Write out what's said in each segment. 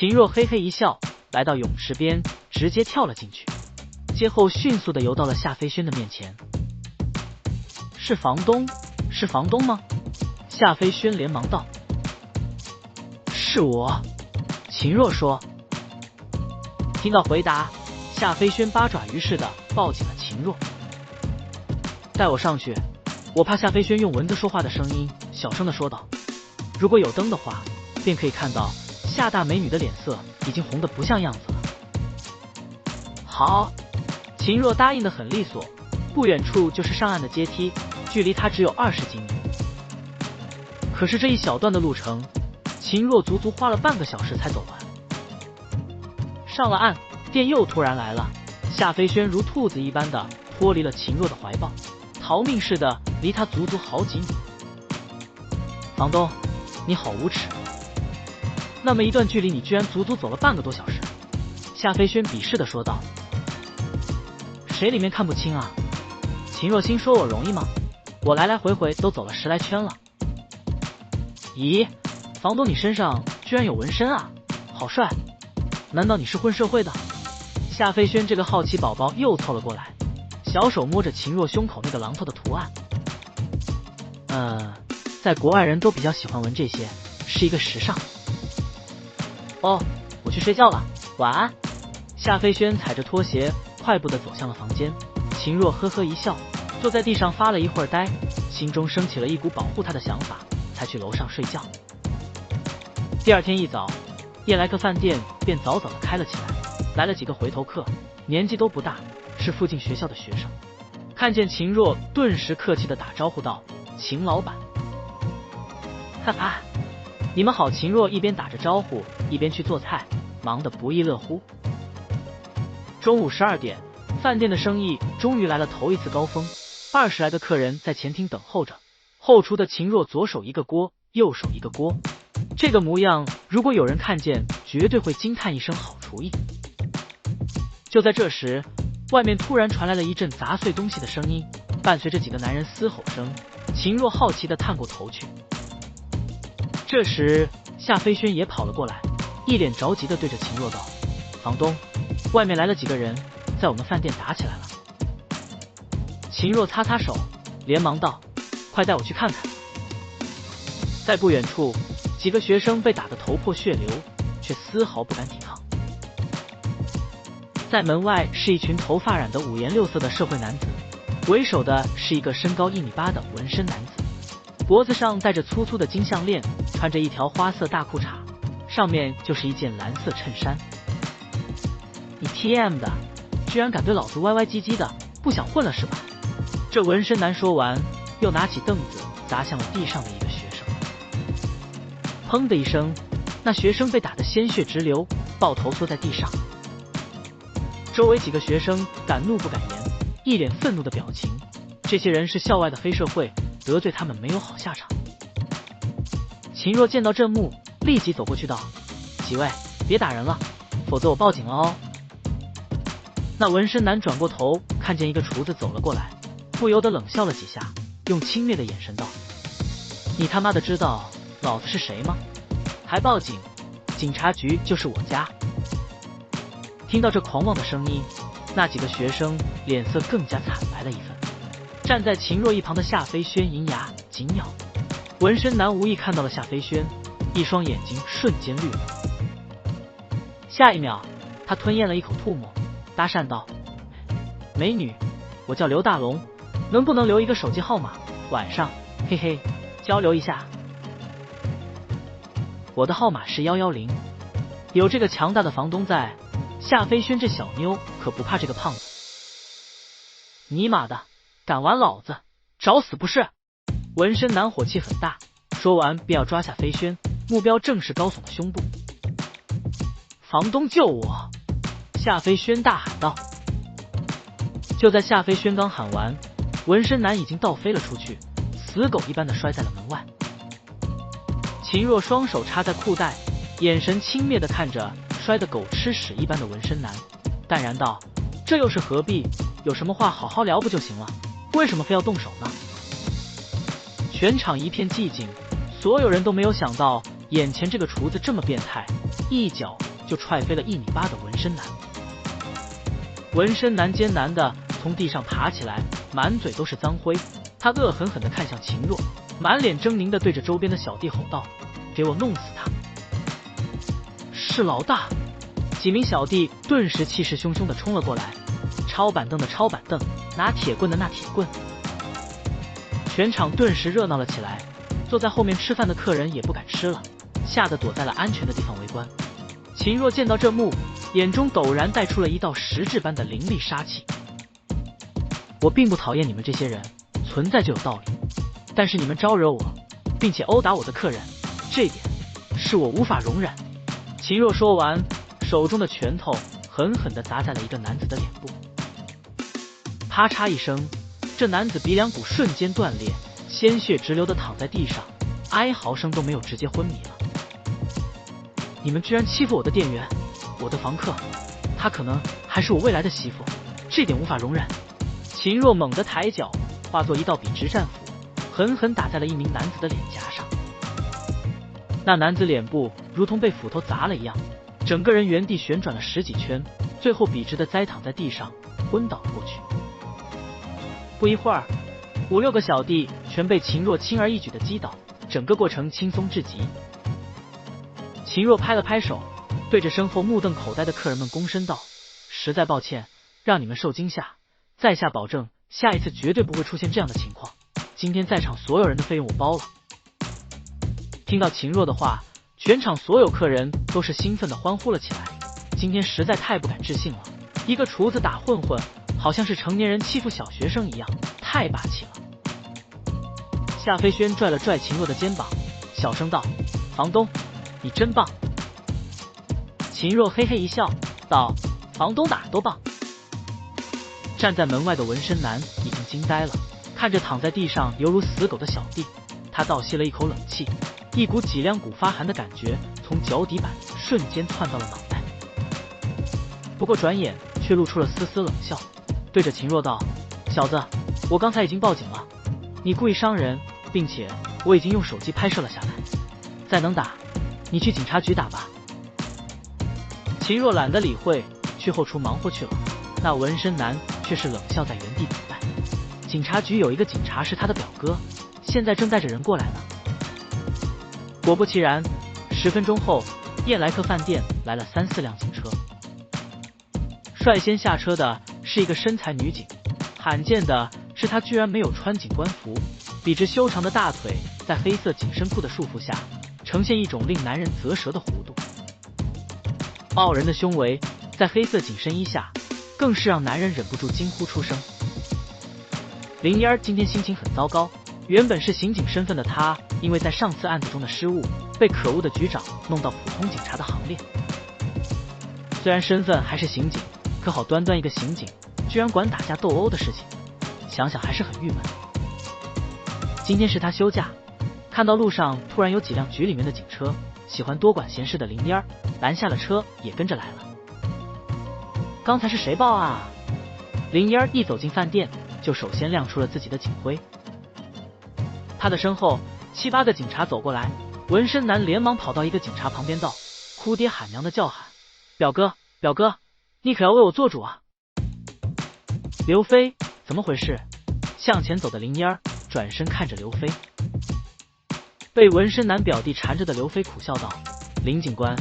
秦若嘿嘿一笑，来到泳池边，直接跳了进去，接后迅速地游到了夏飞轩的面前。是房东？是房东吗？夏飞轩连忙道：“是我。”秦若说。听到回答，夏飞轩八爪鱼似的抱紧了秦若。带我上去，我怕。夏飞轩用蚊子说话的声音小声地说道。如果有灯的话，便可以看到夏大美女的脸色已经红得不像样子了。好，秦若答应得很利索。不远处就是上岸的阶梯，距离他只有20几米。可是这一小段的路程，秦若足足花了半个小时才走完。上了岸，电又突然来了。夏飞轩如兔子一般的脱离了秦若的怀抱，逃命似的离他足足好几米。房东，你好无耻！那么一段距离，你居然足足走了半个多小时。夏飞轩鄙视的说道。谁里面看不清啊？秦若心说我容易吗？我来来回回都走了10来圈了。咦，房东你身上居然有纹身啊，好帅！难道你是混社会的？夏飞轩这个好奇宝宝又凑了过来，小手摸着秦若胸口那个榔头的图案。在国外人都比较喜欢纹这些，是一个时尚。哦，我去睡觉了，晚安。夏飞轩踩着拖鞋快步地走向了房间。秦若呵呵一笑，坐在地上发了一会儿呆，心中升起了一股保护他的想法，才去楼上睡觉。第二天一早，叶莱克饭店便早早地开了起来，来了几个回头客，年纪都不大，是附近学校的学生。看见秦若，顿时客气地打招呼道：“秦老板。”哈哈，你们好。秦若一边打着招呼，一边去做菜，忙得不亦乐乎。中午12点，饭店的生意终于来了头一次高峰，20来个客人在前厅等候着。后厨的秦若左手一个锅，右手一个锅，这个模样，如果有人看见，绝对会惊叹一声好厨艺。就在这时，外面突然传来了一阵砸碎东西的声音，伴随着几个男人嘶吼声。秦若好奇地探过头去。这时，夏飞轩也跑了过来，一脸着急地对着秦若道：“房东，外面来了几个人，在我们饭店打起来了。”秦若擦擦手，连忙道：“快带我去看看。”在不远处，几个学生被打得头破血流，却丝毫不敢抵抗。在门外是一群头发染得五颜六色的社会男子，为首的是一个身高1.8米的纹身男子，脖子上戴着粗粗的金项链，穿着一条花色大裤衩，上面就是一件蓝色衬衫。你 TM 的，居然敢对老子歪歪唧唧的，不想混了是吧？这纹身男说完，又拿起凳子砸向了地上的一个学生。砰的一声，那学生被打得鲜血直流，抱头缩在地上。周围几个学生敢怒不敢言，一脸愤怒的表情。这些人是校外的黑社会，得罪他们没有好下场。秦若见到这幕，立即走过去道：“几位，别打人了，否则我报警了哦。”那纹身男转过头，看见一个厨子走了过来，不由得冷笑了几下，用轻蔑的眼神道：“你他妈的知道老子是谁吗？还报警？警察局就是我家。”听到这狂妄的声音，那几个学生脸色更加惨白了一分。站在秦若一旁的夏飞轩银牙紧咬，纹身男无意看到了夏飞轩，一双眼睛瞬间绿了。下一秒，他吞咽了一口唾沫，搭讪道：“美女，我叫刘大龙，能不能留一个手机号码？晚上，嘿嘿，交流一下。”我的号码是110。有这个强大的房东在，夏飞轩这小妞可不怕这个胖子。尼玛的，敢玩老子，找死不是？纹身男火气很大，说完便要抓夏飞轩，目标正是高耸的胸部。房东救我！夏飞轩大喊道。就在夏飞轩刚喊完，纹身男已经倒飞了出去，死狗一般的摔在了门外。秦若双手插在裤袋，眼神轻蔑地看着摔得狗吃屎一般的纹身男，淡然道：“这又是何必？有什么话好好聊不就行了？为什么非要动手呢？”全场一片寂静，所有人都没有想到眼前这个厨子这么变态，一脚就踹飞了1米8的纹身男。纹身男艰难地从地上爬起来，满嘴都是脏灰。他恶狠狠地看向秦若，满脸狰狞地对着周边的小弟吼道：“给我弄死他！”是老大！几名小弟顿时气势汹汹地冲了过来，抄板凳的抄板凳，拿铁棍的拿铁棍。全场顿时热闹了起来，坐在后面吃饭的客人也不敢吃了，吓得躲在了安全的地方围观。秦若见到这幕，眼中陡然带出了一道实质般的凌厉杀气。我并不讨厌你们这些人，存在就有道理，但是你们招惹我，并且殴打我的客人，这点是我无法容忍。秦若说完，手中的拳头狠狠地砸在了一个男子的脸部，啪嚓一声，这男子鼻梁骨瞬间断裂，鲜血直流地躺在地上，哀嚎声都没有，直接昏迷了。你们居然欺负我的店员，我的房客，她可能还是我未来的媳妇，这点无法容忍。秦若猛地抬脚，化作一道笔直战斧，狠狠打在了一名男子的脸颊上。那男子脸部如同被斧头砸了一样，整个人原地旋转了10几圈，最后笔直地栽躺在地上，昏倒了过去。不一会儿，5、6个小弟全被秦若轻而易举地击倒，整个过程轻松至极。秦若拍了拍手，对着身后目瞪口呆的客人们躬身道：“实在抱歉，让你们受惊吓，在下保证下一次绝对不会出现这样的情况。今天在场所有人的费用我包了。”听到秦若的话，全场所有客人都是兴奋地欢呼了起来。今天实在太不敢置信了，一个厨子打混混，好像是成年人欺负小学生一样，太霸气了。夏飞轩拽了拽秦若的肩膀，小声道：“房东，你真棒。”秦若嘿嘿一笑，道：“房东哪儿都棒。”站在门外的纹身男已经惊呆了，看着躺在地上犹如死狗的小弟，他倒吸了一口冷气，一股脊梁骨发寒的感觉从脚底板瞬间窜到了脑袋。不过转眼却露出了丝丝冷笑，对着秦若道：“小子，我刚才已经报警了，你故意伤人，并且我已经用手机拍摄了下来。再能打，你去警察局打吧。”秦若懒得理会，去后厨忙活去了。那纹身男却是冷笑在原地等待。警察局有一个警察是他的表哥，现在正带着人过来呢。果不其然，10分钟后，燕莱克饭店来了3、4辆警车。率先下车的是一个身材女警，罕见的是她居然没有穿警官服，笔直修长的大腿在黑色紧身裤的束缚下，呈现一种令男人啧舌的弧度。傲人的胸围在黑色紧身衣下，更是让男人忍不住惊呼出声。林烟儿今天心情很糟糕，原本是刑警身份的她，因为在上次案子中的失误，被可恶的局长弄到普通警察的行列。虽然身份还是刑警，可好端端一个刑警，居然管打架斗殴的事情，想想还是很郁闷。今天是他休假，看到路上突然有几辆局里面的警车，喜欢多管闲事的林烟儿拦下了车，也跟着来了。刚才是谁报啊？林烟儿一走进饭店，就首先亮出了自己的警徽。他的身后7、8个警察走过来，纹身男连忙跑到一个警察旁边道：“哭爹喊娘的叫喊，表哥，表哥，你可要为我做主啊！”刘飞，怎么回事？向前走的林烟儿转身看着刘飞，被纹身男表弟缠着的刘飞苦笑道：“林警官，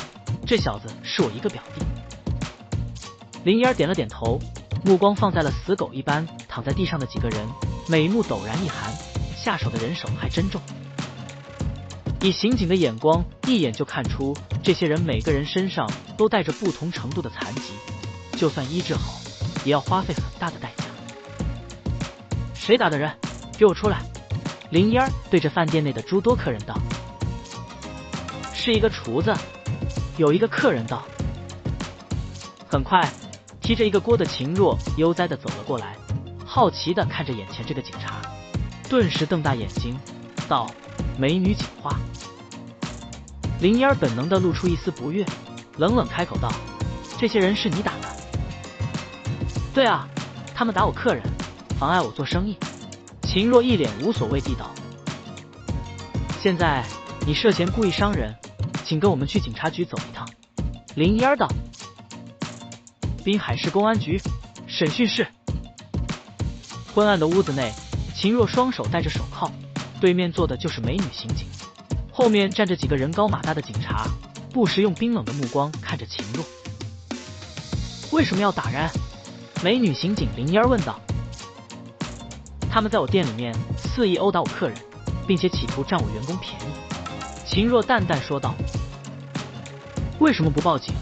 这小子是我一个表弟。”林烟儿点了点头，目光放在了死狗一般躺在地上的几个人，眉目陡然一寒，下手的人手还真重。以刑警的眼光，一眼就看出这些人每个人身上都带着不同程度的残疾，就算医治好，也要花费很大的代价。谁打的人？给我出来！林烟儿对着饭店内的诸多客人道。是一个厨子。有一个客人道。很快，提着一个锅的秦若悠哉地走了过来，好奇地看着眼前这个警察，顿时瞪大眼睛道：“美女警花。”林烟儿本能地露出一丝不悦，冷冷开口道：“这些人是你打的？”“对啊，他们打我客人，妨碍我做生意。”秦若一脸无所谓地道。“现在你涉嫌故意伤人，请跟我们去警察局走一趟。”林烟道：“滨海市公安局审讯室。”昏暗的屋子内，秦若双手戴着手铐，对面坐的就是美女刑警，后面站着几个人高马大的警察，不时用冰冷的目光看着秦若。为什么要打人？美女刑警林烟问道。他们在我店里面肆意殴打我客人，并且企图占我员工便宜。秦若淡淡说道。为什么不报警？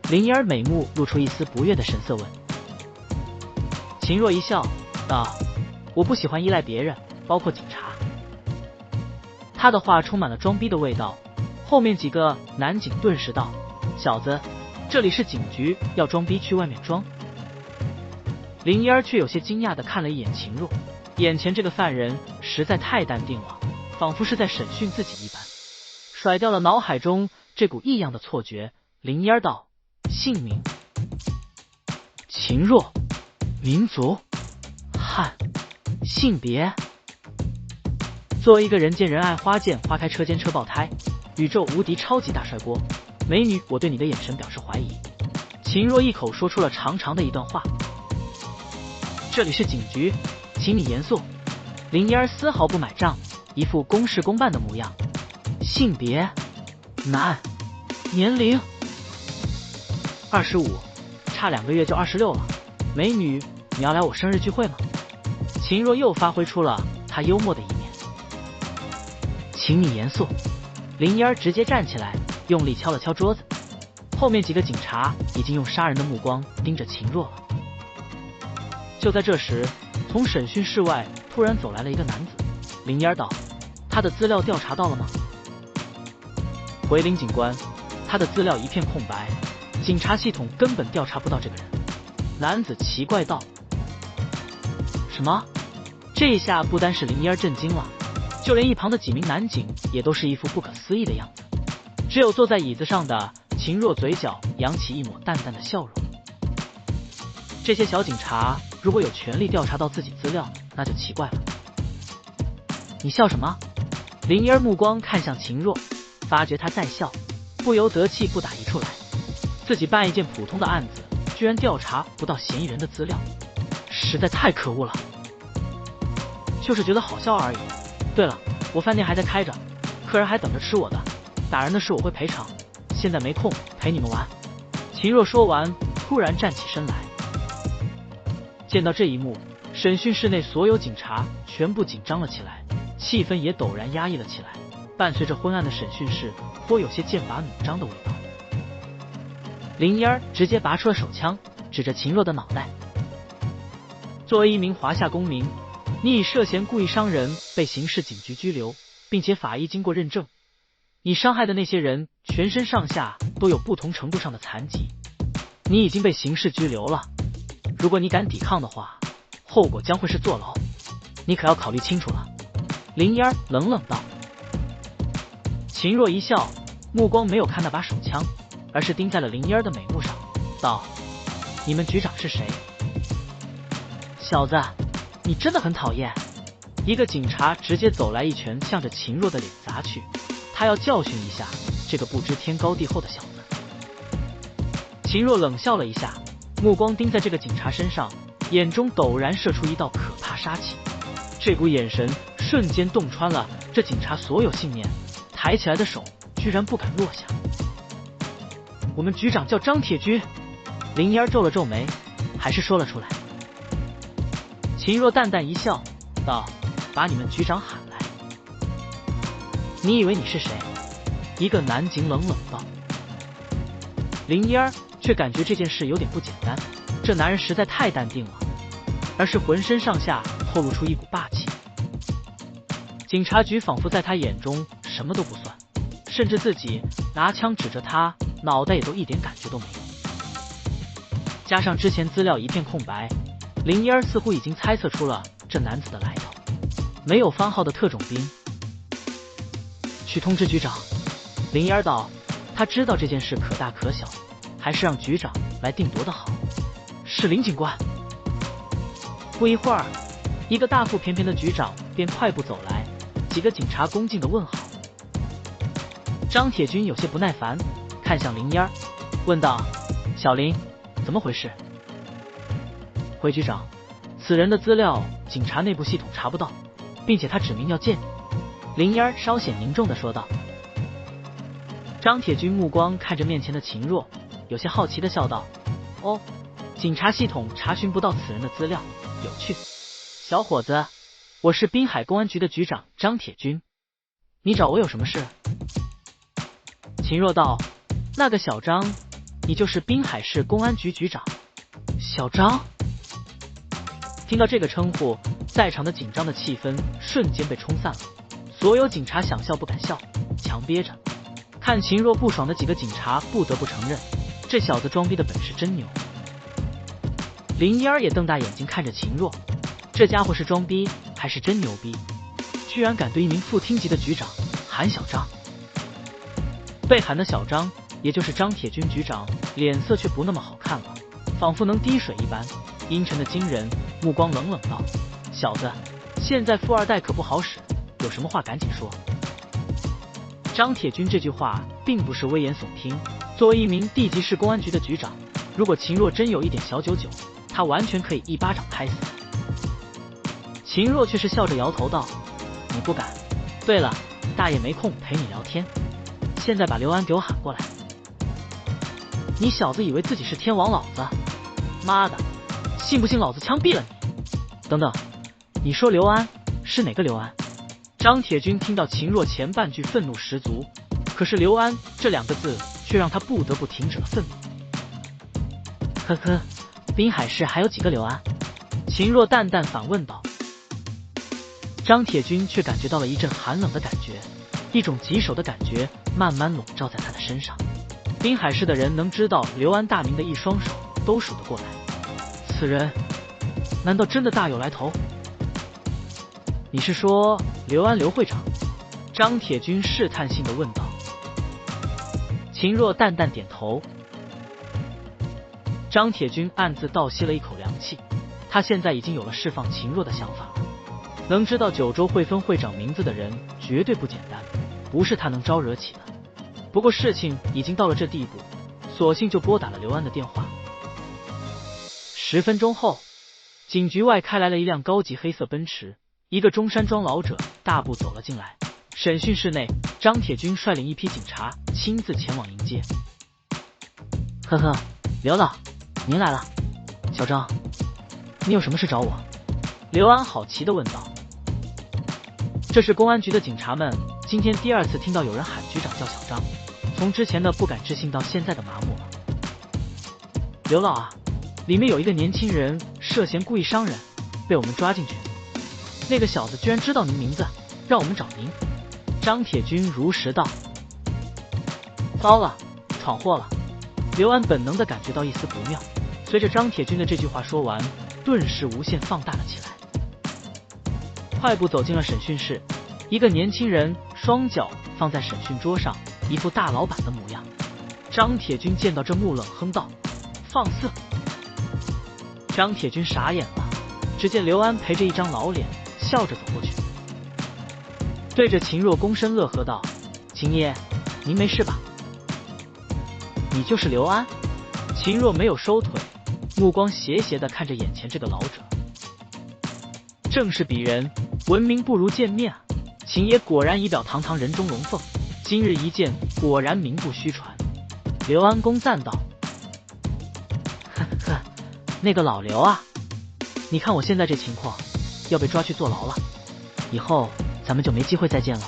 林烟美目露出一丝不悦的神色问。秦若一笑道：“我不喜欢依赖别人，包括警察。”他的话充满了装逼的味道。后面几个男警顿时道：“小子，这里是警局，要装逼去外面装。”林烟却有些惊讶地看了一眼秦若，眼前这个犯人实在太淡定了，仿佛是在审讯自己一般。甩掉了脑海中这股异样的错觉，林烟道：“姓名？秦若，民族汉，性别？”作为一个人见人爱花见花开车间车爆胎，宇宙无敌超级大帅锅，美女，我对你的眼神表示怀疑。秦若一口说出了长长的一段话。这里是警局，请你严肃。林烟丝毫不买账，一副公事公办的模样。性别男，年龄25，差2个月就26了。美女，你要来我生日聚会吗？秦若又发挥出了她幽默的一面。请你严肃。林烟直接站起来，用力敲了敲桌子。后面几个警察已经用杀人的目光盯着秦若了。就在这时，从审讯室外突然走来了一个男子。林烟道：“他的资料调查到了吗？”回林警官，他的资料一片空白，警察系统根本调查不到这个人。男子奇怪道：“什么？”这一下不单是林烟震惊了，就连一旁的几名男警也都是一副不可思议的样子。只有坐在椅子上的秦若嘴角扬起一抹淡淡的笑容。这些小警察如果有权利调查到自己资料，那就奇怪了。你笑什么？林烟目光看向秦若，发觉他在笑，不由得气不打一处来。自己办一件普通的案子，居然调查不到嫌疑人的资料，实在太可恶了。就是觉得好笑而已。对了，我饭店还在开着，客人还等着吃我的，打人的事我会赔偿，现在没空陪你们玩。秦若说完，突然站起身来。见到这一幕，审讯室内所有警察全部紧张了起来，气氛也陡然压抑了起来，伴随着昏暗的审讯室，颇有些剑拔弩张的味道。林烟直接拔出了手枪，指着秦若的脑袋。作为一名华夏公民，你以涉嫌故意伤人被刑事警局拘留，并且法医经过认证，你伤害的那些人全身上下都有不同程度上的残疾，你已经被刑事拘留了。如果你敢抵抗的话，后果将会是坐牢，你可要考虑清楚了。林烟冷冷道。秦若一笑，目光没有看那把手枪，而是盯在了林烟的美目上，道：“你们局长是谁？”小子，你真的很讨厌。一个警察直接走来一拳向着秦若的脸砸去，他要教训一下这个不知天高地厚的小子。秦若冷笑了一下，目光盯在这个警察身上，眼中陡然射出一道可怕杀气。这股眼神瞬间洞穿了这警察所有信念，抬起来的手居然不敢落下。我们局长叫张铁军。林烟皱了皱眉，还是说了出来。秦若淡淡一笑，道：“把你们局长喊来。”你以为你是谁？一个男警冷冷道。林烟却感觉这件事有点不简单，这男人实在太淡定了，而是浑身上下透露出一股霸气。警察局仿佛在他眼中什么都不算，甚至自己拿枪指着他，脑袋也都一点感觉都没有。加上之前资料一片空白，林烟似乎已经猜测出了这男子的来头，没有番号的特种兵。去通知局长。林烟道，他知道这件事可大可小，还是让局长来定夺的好。是林警官。不一会儿，一个大腹便便的局长便快步走来，几个警察恭敬的问好。张铁军有些不耐烦，看向林烟，问道：“小林，怎么回事？”回局长，此人的资料警察内部系统查不到，并且他指明要见你。林烟稍显凝重地说道。张铁军目光看着面前的秦若，有些好奇地笑道：“哦，警察系统查询不到此人的资料，有趣。小伙子，我是滨海公安局的局长张铁军，你找我有什么事？”秦若道：“那个小张，你就是滨海市公安局局长？”小张？听到这个称呼，在场的紧张的气氛瞬间被冲散了，所有警察想笑不敢笑，强憋着。看秦若不爽的几个警察不得不承认，这小子装逼的本事真牛。林烟也瞪大眼睛看着秦若，这家伙是装逼还是真牛逼？居然敢对一名副厅级的局长喊小张。被喊的小张，也就是张铁军局长，脸色却不那么好看了，仿佛能滴水一般，阴沉的惊人，目光冷冷道：“小子，现在富二代可不好使，有什么话赶紧说。”张铁军这句话并不是危言耸听，作为一名地级市公安局的局长，如果秦若真有一点小九九，他完全可以一巴掌拍死。秦若却是笑着摇头道：“你不敢？对了，大爷没空陪你聊天，现在把刘安给我喊过来。”你小子以为自己是天王老子？妈的，信不信老子枪毙了你？等等，你说刘安是哪个刘安？张铁军听到秦若前半句愤怒十足，可是刘安这两个字却让他不得不停止了愤怒。呵呵，滨海市还有几个刘安？秦若淡淡反问道。张铁军却感觉到了一阵寒冷的感觉，一种棘手的感觉慢慢笼罩在他的身上。滨海市的人能知道刘安大名的一双手都数得过来，此人难道真的大有来头？你是说刘安刘会长？张铁军试探性地问道。秦若淡淡点头。张铁军暗自倒吸了一口凉气，他现在已经有了释放秦若的想法了。能知道九州汇丰会长名字的人绝对不简单，不是他能招惹起的。不过事情已经到了这地步，索性就拨打了刘安的电话。10分钟后，警局外开来了一辆高级黑色奔驰，一个中山装老者大步走了进来。审讯室内，张铁军率领一批警察亲自前往迎接。呵呵，刘老，您来了。小张，你有什么事找我？刘安好奇地问道。这是公安局的警察们今天第2次听到有人喊局长叫小张，从之前的不敢置信到现在的麻木了。刘老啊，里面有一个年轻人涉嫌故意伤人，被我们抓进去。那个小子居然知道您名字，让我们找您。张铁军如实道。糟了，闯祸了。刘安本能地感觉到一丝不妙，随着张铁军的这句话说完，顿时无限放大了起来。快步走进了审讯室，一个年轻人双脚放在审讯桌上，一副大老板的模样。张铁军见到这幕冷哼道：“放肆！”张铁军傻眼了，只见刘安陪着一张老脸，笑着走过去，对着秦若躬身乐喝道：“秦爷，您没事吧？”“你就是刘安？”秦若没有收腿，目光斜斜地看着眼前这个老者。正是鄙人，闻名不如见面啊！秦爷果然仪表堂堂，人中龙凤，今日一见，果然名不虚传。刘安公赞道：“呵呵，那个老刘啊，你看我现在这情况，要被抓去坐牢了，以后咱们就没机会再见了。”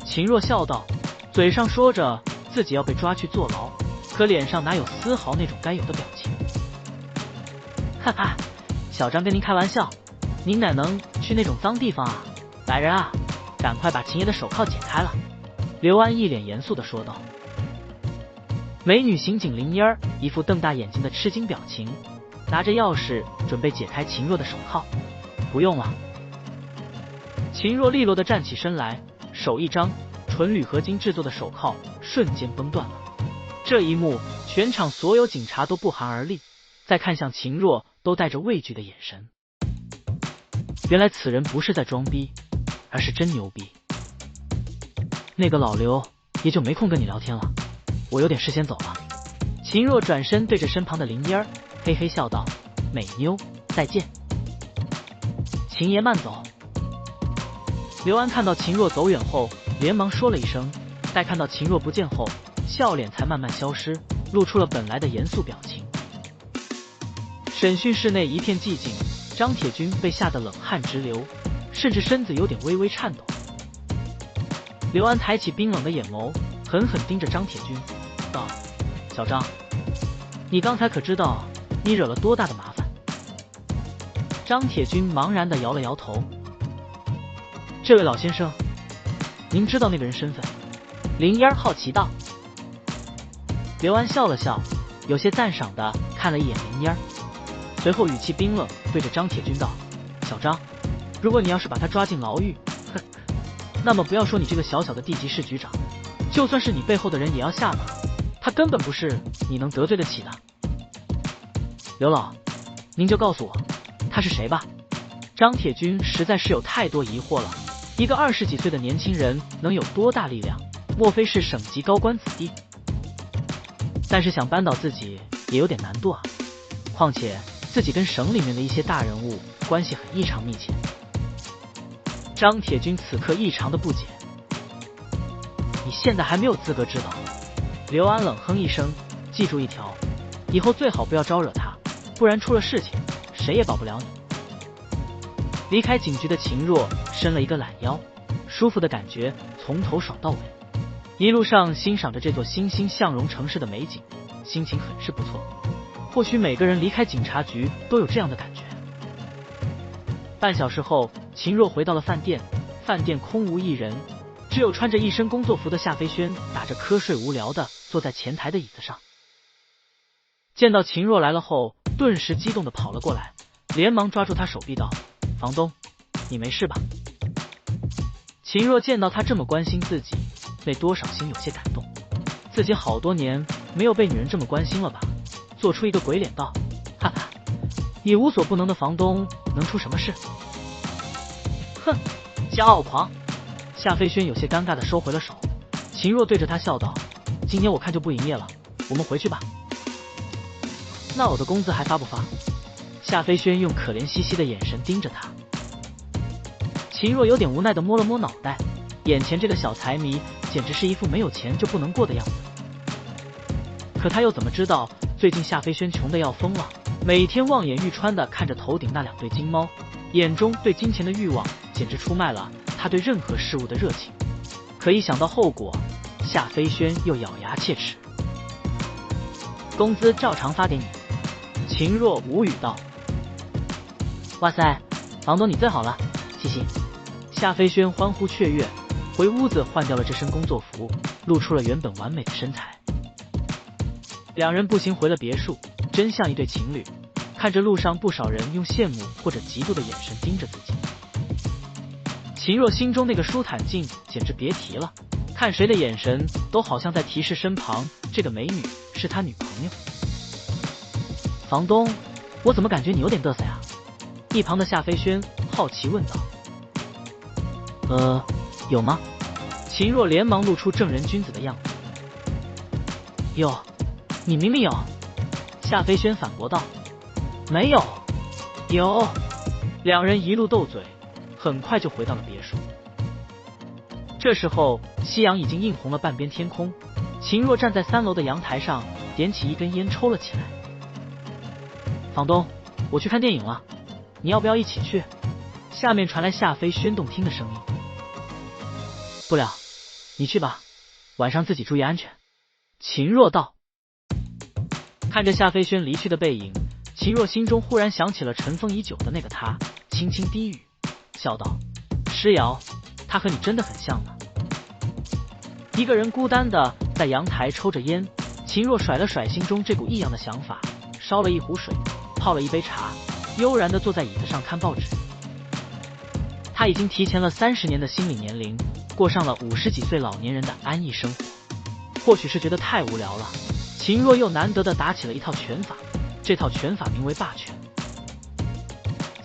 秦若笑道，嘴上说着自己要被抓去坐牢，可脸上哪有丝毫那种该有的表情。哈哈，小张跟您开玩笑，您哪能去那种脏地方啊？来人啊，赶快把秦爷的手铐解开了。刘安一脸严肃地说道。美女刑警林烟儿一副瞪大眼睛的吃惊表情，拿着钥匙准备解开秦若的手铐。不用了。秦若利落地站起身来，手一张，纯铝合金制作的手铐瞬间崩断了。这一幕，全场所有警察都不寒而栗，再看向秦若，都带着畏惧的眼神。原来此人不是在装逼，而是真牛逼。那个老刘也就没空跟你聊天了，我有点事先走了。秦若转身对着身旁的林烟儿嘿嘿笑道：“美妞，再见。”秦爷慢走。刘安看到秦若走远后，连忙说了一声，待看到秦若不见后，笑脸才慢慢消失，露出了本来的严肃表情。审讯室内一片寂静，张铁军被吓得冷汗直流，甚至身子有点微微颤抖。刘安抬起冰冷的眼眸，狠狠盯着张铁军，道：“小张，你刚才可知道你惹了多大的麻烦？”张铁军茫然地摇了摇头：“这位老先生，您知道那个人身份？”林烟好奇道。刘安笑了笑，有些赞赏地看了一眼林烟，随后语气冰冷，对着张铁军道：“小张，如果你要是把他抓进牢狱，那么不要说你这个小小的地级市局长，就算是你背后的人也要下马，他根本不是你能得罪得起的。刘老，您就告诉我他是谁吧。”张铁军实在是有太多疑惑了，一个20几岁的年轻人能有多大力量？莫非是省级高官子弟？但是想扳倒自己也有点难度啊，况且自己跟省里面的一些大人物关系很异常密切。张铁军此刻异常的不解：“你现在还没有资格知道。”刘安冷哼一声：“记住一条，以后最好不要招惹他，不然出了事情谁也保不了你。”离开警局的秦若伸了一个懒腰，舒服的感觉从头爽到尾，一路上欣赏着这座欣欣向荣城市的美景，心情很是不错。或许每个人离开警察局都有这样的感觉。半小时后，秦若回到了饭店，饭店空无一人，只有穿着一身工作服的夏飞轩打着瞌睡，无聊的坐在前台的椅子上。见到秦若来了后，顿时激动的跑了过来，连忙抓住他手臂道：“房东，你没事吧？”秦若见到他这么关心自己，内多少心有些感动，自己好多年没有被女人这么关心了吧，做出一个鬼脸道：“哈哈，你无所不能的房东能出什么事？”哼，骄傲狂。夏飞轩有些尴尬的收回了手。秦若对着他笑道：“今天我看就不营业了，我们回去吧。”“那我的工资还发不发？”夏飞轩用可怜兮兮的眼神盯着他。秦若有点无奈的摸了摸脑袋，眼前这个小财迷简直是一副没有钱就不能过的样子。可他又怎么知道最近夏飞轩穷得要疯了，每天望眼欲穿的看着头顶那2对金猫，眼中对金钱的欲望简直出卖了他对任何事物的热情。可一想到后果，夏飞轩又咬牙切齿。“工资照常发给你。”秦若无语道。“哇塞，房东你最好了，嘻嘻。”夏飞轩欢呼雀跃，回屋子换掉了这身工作服，露出了原本完美的身材。两人步行回了别墅，真像一对情侣，看着路上不少人用羡慕或者嫉妒的眼神盯着自己。秦若心中那个舒坦劲简直别提了，看谁的眼神都好像在提示身旁这个美女是他女朋友。“房东，我怎么感觉你有点嘚瑟呀？”一旁的夏飞轩好奇问道。“有吗？”秦若连忙露出正人君子的样子。“有，你明明有。”夏飞轩反驳道。“没有。”“有。”两人一路斗嘴，很快就回到了别墅。这时候夕阳已经映红了半边天空，秦若站在3楼的阳台上，点起一根烟抽了起来。“房东，我去看电影了，你要不要一起去？”下面传来夏飞轩动听的声音。“不了，你去吧，晚上自己注意安全。”秦若道。看着夏飞轩离去的背影，秦若心中忽然想起了尘封已久的那个他，轻轻低语，笑道：“诗瑶，他和你真的很像呢。”一个人孤单的在阳台抽着烟，秦若甩了甩心中这股异样的想法，烧了一壶水，泡了一杯茶，悠然的坐在椅子上看报纸。他已经提前了30年的心理年龄，过上了50几岁老年人的安逸生活。或许是觉得太无聊了，秦若又难得的打起了一套拳法，这套拳法名为霸拳。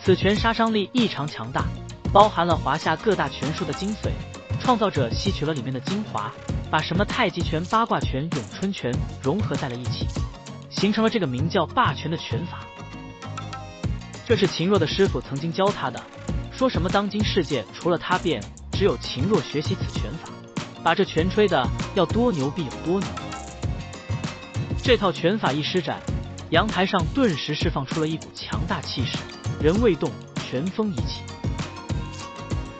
此拳杀伤力异常强大，包含了华夏各大拳术的精髓，创造者吸取了里面的精华，把什么太极拳、八卦拳、咏春拳融合在了一起，形成了这个名叫霸拳的拳法。这是秦若的师傅曾经教他的，说什么当今世界除了他便只有秦若学习此拳法，把这拳吹的要多牛逼有多牛。这套拳法一施展，阳台上顿时释放出了一股强大气势，人未动，拳风已起。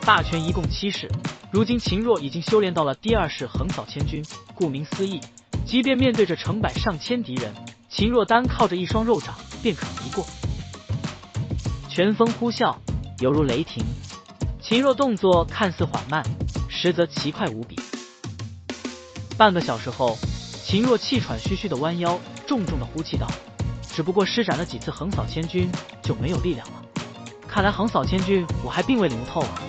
霸拳一共7式，如今秦若已经修炼到了第2式横扫千军。顾名思义，即便面对着成百上千敌人，秦若单靠着一双肉掌便可敌过。拳风呼啸，犹如雷霆。秦若动作看似缓慢，实则奇快无比。半个小时后，秦若气喘吁吁地弯腰，重重地呼气道：“只不过施展了几次横扫千军，就没有力量了。看来横扫千军我还并未领悟透啊。”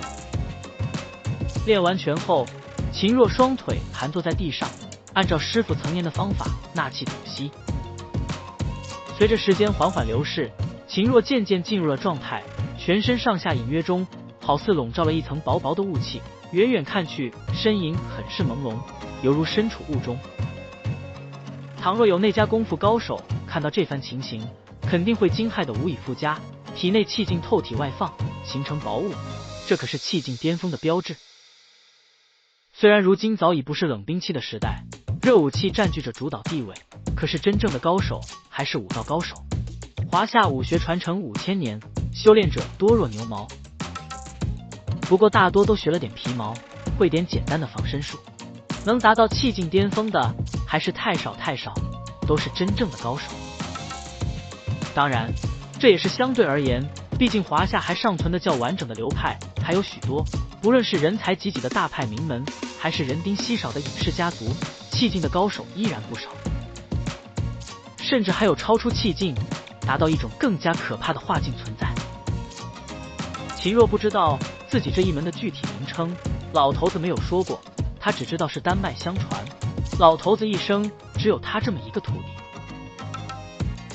练完拳后，秦若双腿盘坐在地上，按照师傅曾言的方法纳气吐息。随着时间缓缓流逝，秦若渐渐进入了状态，全身上下隐约中好似笼罩了一层薄薄的雾气，远远看去身影很是朦胧，犹如身处雾中。倘若有那家功夫高手看到这番情形，肯定会惊骇得无以复加，体内气劲透体外放，形成薄雾，这可是气劲巅峰的标志。虽然如今早已不是冷兵器的时代，热武器占据着主导地位，可是真正的高手还是武道高手。华夏武学传承5000年，修炼者多若牛毛，不过大多都学了点皮毛，会点简单的防身术，能达到气劲巅峰的还是太少太少，都是真正的高手。当然，这也是相对而言，毕竟华夏还尚存的较完整的流派还有许多，不论是人才济济的大派名门，还是人丁稀少的隐士家族，气劲的高手依然不少，甚至还有超出气劲达到一种更加可怕的化境存在。秦若不知道自己这一门的具体名称，老头子没有说过，他只知道是丹脉相传，老头子一生只有他这么一个徒弟。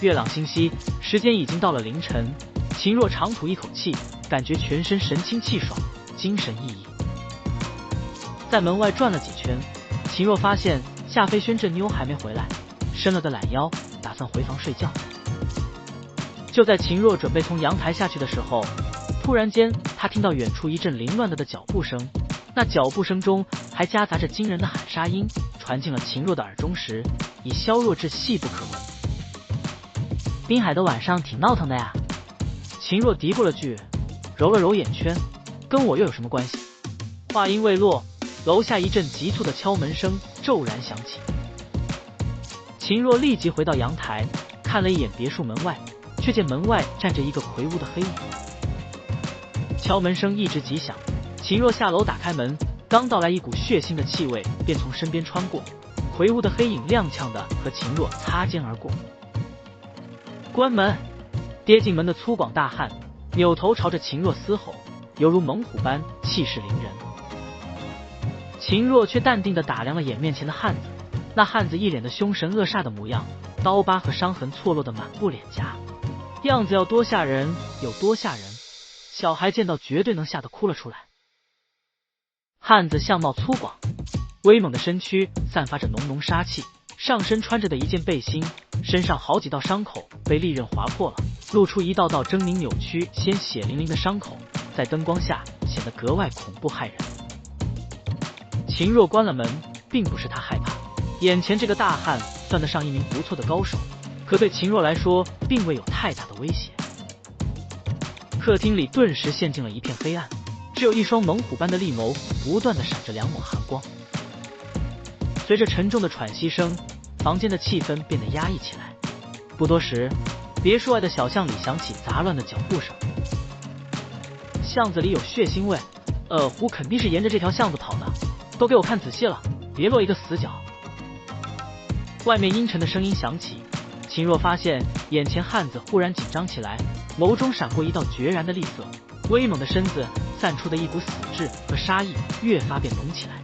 月朗星稀，时间已经到了凌晨，秦若长吐一口气，感觉全身神清气爽，精神奕奕。在门外转了几圈，秦若发现夏飞轩这妞还没回来，伸了个懒腰，打算回房睡觉。就在秦若准备从阳台下去的时候，突然间他听到远处一阵凌乱的脚步声，那脚步声中还夹杂着惊人的喊杀音，传进了秦若的耳中时，已消弱至细不可闻。滨海的晚上挺闹腾的呀。秦若嘀咕了句，揉了揉眼圈，跟我又有什么关系？话音未落，楼下一阵急促的敲门声骤然响起。秦若立即回到阳台，看了一眼别墅门外，却见门外站着一个魁梧的黑影。敲门声一直极响，秦若下楼打开门，刚到来一股血腥的气味便从身边穿过，魁梧的黑影踉跄的和秦若擦肩而过。关门！跌进门的粗犷大汉扭头朝着秦若嘶吼，犹如猛虎般气势凌人。秦若却淡定地打量了眼面前的汉子，那汉子一脸的凶神恶煞的模样，刀疤和伤痕错落的满布脸颊，样子要多吓人有多吓人，小孩见到绝对能吓得哭了出来。汉子相貌粗犷，威猛的身躯散发着浓浓杀气，上身穿着的一件背心，身上好几道伤口被利刃划破了，露出一道道狰狞扭曲、鲜血淋淋的伤口，在灯光下显得格外恐怖骇人。秦若关了门，并不是他害怕，眼前这个大汉算得上一名不错的高手，可对秦若来说并未有太大的威胁。客厅里顿时陷进了一片黑暗，只有一双猛虎般的利眸不断地闪着两抹寒光。随着沉重的喘息声，房间的气氛变得压抑起来。不多时，别墅外的小巷里响起杂乱的脚步声。巷子里有血腥味，虎肯定是沿着这条巷子跑的，都给我看仔细了，别落一个死角。外面阴沉的声音响起，秦若发现眼前汉子忽然紧张起来，眸中闪过一道决然的厉色，威猛的身子散出的一股死志和杀意越发变浓起来。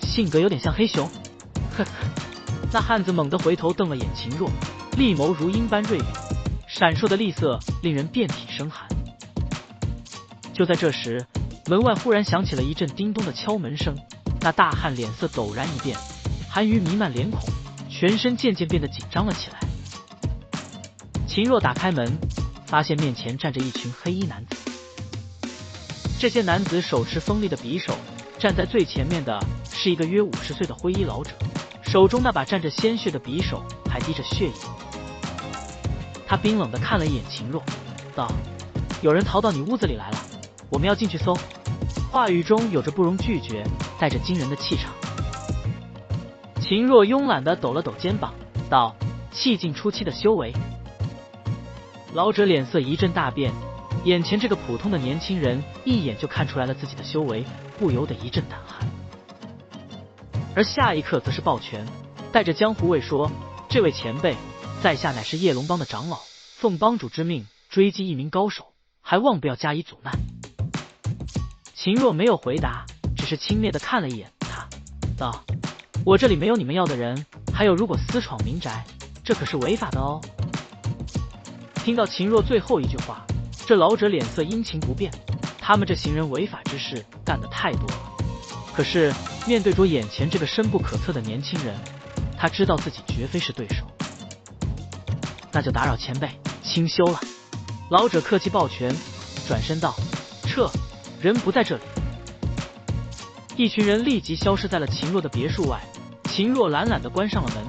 性格有点像黑熊，呵呵。那汉子猛地回头瞪了眼秦若，利眸如鹰般锐利，闪烁的厉色令人遍体生寒。就在这时，门外忽然响起了一阵叮咚的敲门声，那大汉脸色陡然一变，寒余弥漫脸孔，全身渐渐变得紧张了起来。秦若打开门，发现面前站着一群黑衣男子。这些男子手持锋利的匕首，站在最前面的是一个约50岁的灰衣老者，手中那把沾着鲜血的匕首还滴着血液。他冰冷地看了一眼秦若，道：“有人逃到你屋子里来了，我们要进去搜。”话语中有着不容拒绝，带着惊人的气场。秦若慵懒地抖了抖肩膀，道：“气境初期的修为。”老者脸色一阵大变，眼前这个普通的年轻人一眼就看出来了自己的修为，不由得一阵胆寒。而下一刻则是抱拳，带着江湖味说：“这位前辈，在下乃是夜龙帮的长老，奉帮主之命追击一名高手，还望不要加以阻拦。”秦若没有回答，只是轻蔑地看了一眼他，道：“我这里没有你们要的人，还有如果私闯民宅，这可是违法的哦。”听到秦若最后一句话，这老者脸色阴晴不变。他们这行人违法之事干得太多了，可是面对着眼前这个深不可测的年轻人，他知道自己绝非是对手。那就打扰前辈，轻羞了。老者客气抱拳，转身道：“撤，人不在这里。”一群人立即消失在了秦若的别墅外。秦若懒懒地关上了门。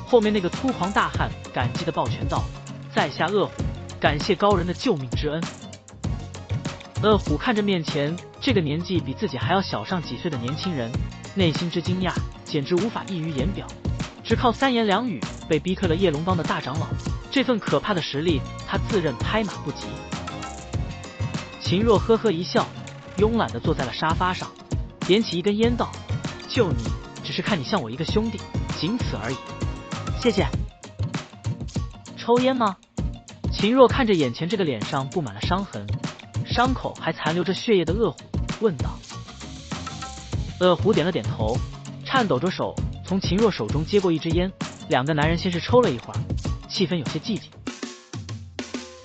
后面那个粗狂大汉感激地抱拳道：“在下恶虎，感谢高人的救命之恩。”恶虎看着面前这个年纪比自己还要小上几岁的年轻人，内心之惊讶简直无法溢于言表。只靠3言2语被逼退了夜龙帮的大长老，这份可怕的实力，他自认拍马不及。秦若呵呵一笑，慵懒地坐在了沙发上，点起一根烟道：“救你，只是看你像我一个兄弟，仅此而已。谢谢。”抽烟吗？秦若看着眼前这个脸上布满了伤痕，伤口还残留着血液的恶虎问道。恶虎点了点头，颤抖着手从秦若手中接过一支烟。两个男人先是抽了一会儿，气氛有些寂静。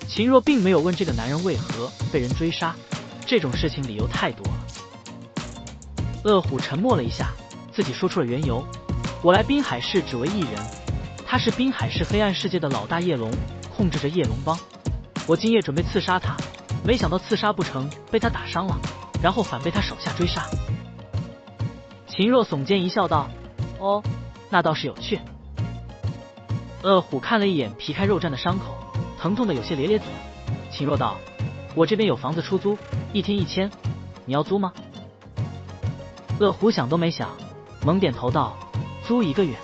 秦若并没有问这个男人为何被人追杀，这种事情理由太多了。恶虎沉默了一下，自己说出了缘由：“我来滨海市只为一人，他是滨海市黑暗世界的老大夜龙，控制着夜龙帮。我今夜准备刺杀他，没想到刺杀不成，被他打伤了，然后反被他手下追杀。”秦若耸肩一笑道：“哦，那倒是有趣。”恶虎看了一眼皮开肉绽的伤口，疼痛的有些咧咧嘴。秦若道：“我这边有房子出租，1天1000，你要租吗？”恶虎想都没想，猛点头道：“租1个月。”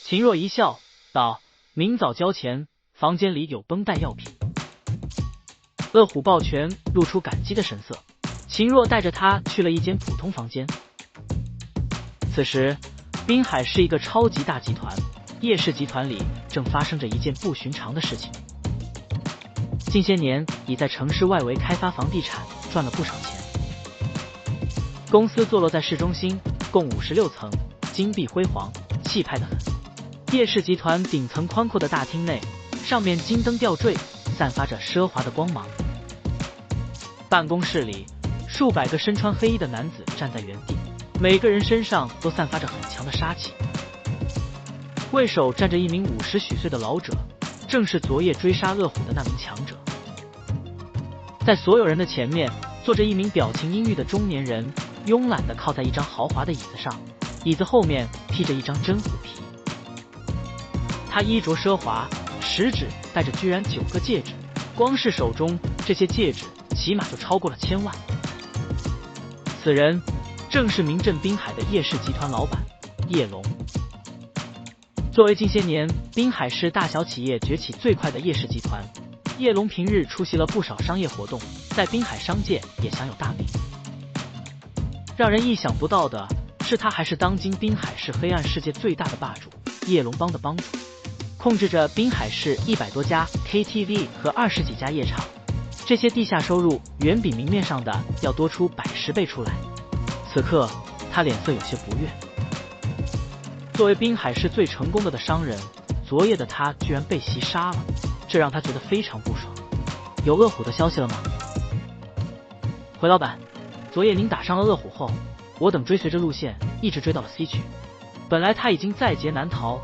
秦若一笑道：“明早交钱，房间里有绷带药品。”恶虎抱拳，露出感激的神色。秦若带着他去了一间普通房间。此时，滨海是一个超级大集团，叶氏集团里正发生着一件不寻常的事情。近些年已在城市外围开发房地产，赚了不少钱。公司坐落在市中心，共56层，金碧辉煌，气派得很。叶氏集团顶层宽阔的大厅内，上面金灯吊坠，散发着奢华的光芒。办公室里，数百个身穿黑衣的男子站在原地，每个人身上都散发着很强的杀气。为首站着一名50许岁的老者，正是昨夜追杀恶虎的那名强者。在所有人的前面，坐着一名表情阴郁的中年人，慵懒地靠在一张豪华的椅子上，椅子后面披着一张真虎皮。他衣着奢华，食指戴着居然9个戒指，光是手中这些戒指起码就超过了1000万。此人正是名震滨海的叶氏集团老板叶龙。作为近些年滨海市大小企业崛起最快的叶氏集团，叶龙平日出席了不少商业活动，在滨海商界也享有大名。让人意想不到的是，他还是当今滨海市黑暗世界最大的霸主叶龙帮的帮主，控制着滨海市100多家 KTV 和20几家夜场，这些地下收入远比明面上的要多出10倍出来。此刻他脸色有些不悦。作为滨海市最成功的商人，昨夜的他居然被袭杀了，这让他觉得非常不爽。有恶虎的消息了吗？回老板，昨夜您打伤了恶虎后，我等追随着路线一直追到了 C 区，本来他已经在劫难逃，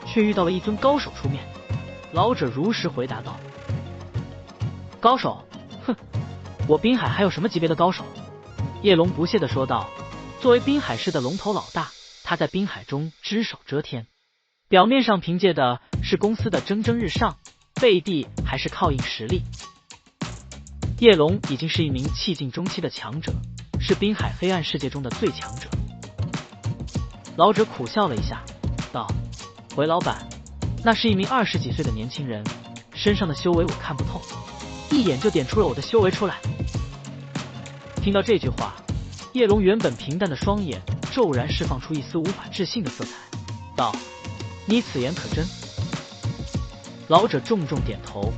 却遇到了一尊高手出面。老者如实回答道：“高手？哼，我滨海还有什么级别的高手？”叶龙不屑地说道。作为滨海市的龙头老大，他在滨海中只手遮天，表面上凭借的是公司的蒸蒸日上，背地还是靠硬实力。叶龙已经是一名气境中期的强者，是滨海黑暗世界中的最强者。老者苦笑了一下，道：“回老板，那是一名20几岁的年轻人，身上的修为我看不透，一眼就点出了我的修为出来。”听到这句话，叶龙原本平淡的双眼骤然释放出一丝无法置信的色彩，道：“你此言可真？”老者重重点头。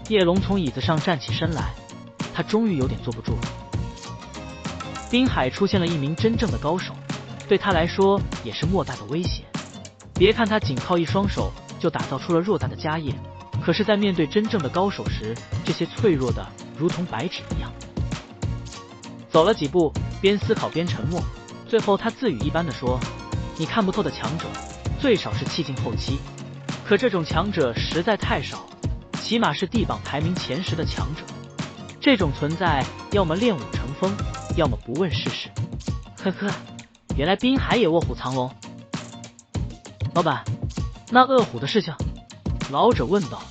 叶龙从椅子上站起身来，他终于有点坐不住了。滨海出现了一名真正的高手，对他来说也是莫大的威胁。别看他仅靠一双手就打造出了偌大的家业，可是在面对真正的高手时，这些脆弱的如同白纸一样。走了几步，边思考边沉默，最后他自语一般的说：“你看不透的强者，最少是气境后期，可这种强者实在太少，起码是地榜排名前10的强者。这种存在，要么练武成风，要么不问世事。”呵呵，原来滨海也卧虎藏龙。老板，那恶虎的事情？老者问道。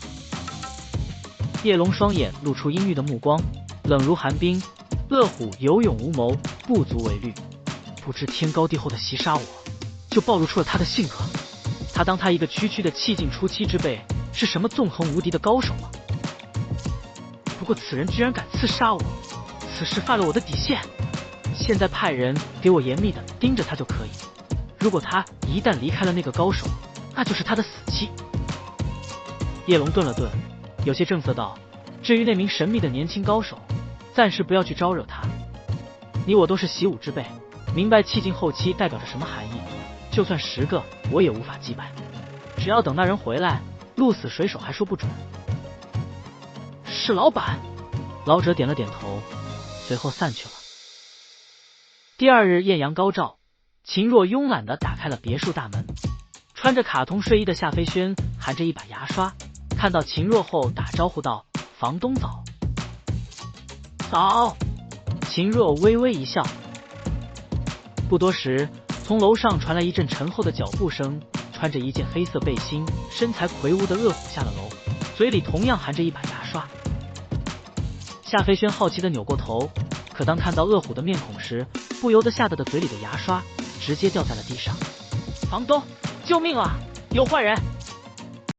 叶龙双眼露出阴郁的目光，冷如寒冰。恶虎有勇无谋，不足为虑，不知天高地厚的袭杀我，就暴露出了他的性格。他当他一个区区的气境初期之辈是什么纵横无敌的高手吗？不过此人居然敢刺杀我，此事犯了我的底线。现在派人给我严密的盯着他就可以，如果他一旦离开了那个高手，那就是他的死期。叶龙顿了顿，有些正色道：“至于那名神秘的年轻高手，暂时不要去招惹他。你我都是习武之辈，明白气境后期代表着什么含义。就算10个，我也无法击败。只要等那人回来，鹿死谁手还说不准。”是老板。老者点了点头，随后散去了。第二日艳阳高照，秦若慵懒地打开了别墅大门。穿着卡通睡衣的夏飞轩含着一把牙刷，看到秦若后打招呼道：“房东早。”早。秦若微微一笑。不多时，从楼上传来一阵沉厚的脚步声，穿着一件黑色背心、身材魁梧的恶虎下了楼，嘴里同样含着一把牙刷。夏飞轩好奇地扭过头，可当看到恶虎的面孔时，不由得吓得嘴里的牙刷直接掉在了地上。房东，救命啊！有坏人！